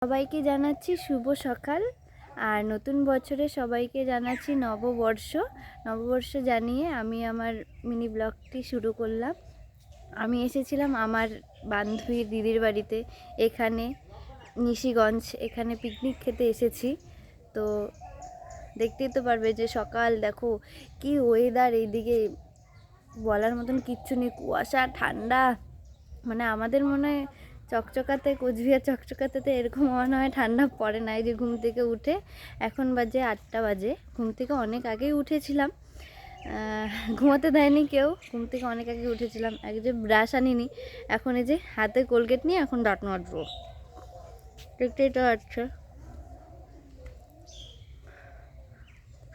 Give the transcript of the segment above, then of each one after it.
সবাইকে জানাচ্ছি শুভ সকাল। আর নতুন বছরে সবাইকে জানাচ্ছি নববর্ষ জানিয়ে আমি আমার মিনি ব্লগটি শুরু করলাম। আমি এসেছিলাম আমার বান্ধবীর দিদির বাড়িতে, এখানে নিশিগঞ্জ, এখানে পিকনিক খেতে এসেছি। তো দেখতেই তো পারবে যে সকাল দেখো কি ওয়েদার, এইদিকে বলার মতন কিচ্ছু নেই, কুয়াশা ঠান্ডা। মানে আমাদের মনে হয় চকচকাতে, কোচবিহার চকচকাতে এরকম মনে হয় ঠান্ডা পড়ে না। এই যে ঘুম থেকে উঠে, এখন বাজে 8টা বাজে, ঘুম থেকে অনেক আগেই উঠেছিলাম। ঘুমাতে দেয়নি কেউ, ঘুম থেকে অনেক আগে উঠেছিলাম। এক যে ব্রাশ আনিনি, এখন এই যে হাতে কোলগেট নিয়ে এখন দাঁত মাজবো, দেখতেই তো আচ্ছা।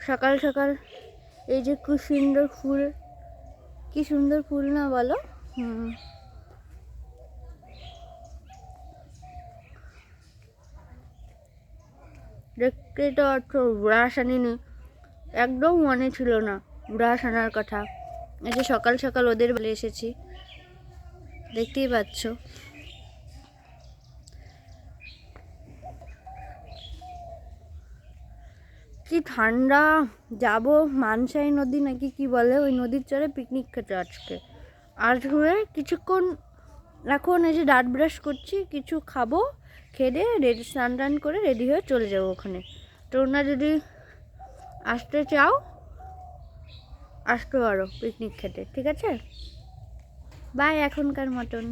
সকাল সকাল এই যে কি সুন্দর ফুল, কি সুন্দর ফুল না বলো? দেখতে তো একটু ব্রাশ আনিনি, একদম মনে ছিল না ব্রাশ আনার কথা। এই যে সকাল সকাল ওদের বলে এসেছি, দেখতেই পাচ্ছ। কি ঠান্ডা। যাব মানসাই নদী নাকি কি বলে, ওই নদীর চরে পিকনিক খেতে আজকে। আর হয়ে কিছুক্ষণ এখন এই যে দাঁত ব্রাশ করছি, কিছু খাবো, খেয়ে রেডি, স্নান টান করে রেডি হয়ে চলে যাবো ওখানে। তোমরা যদি আসতে চাও আসতে পারো পিকনিক খেতে, ঠিক আছে? বাই এখনকার মতন।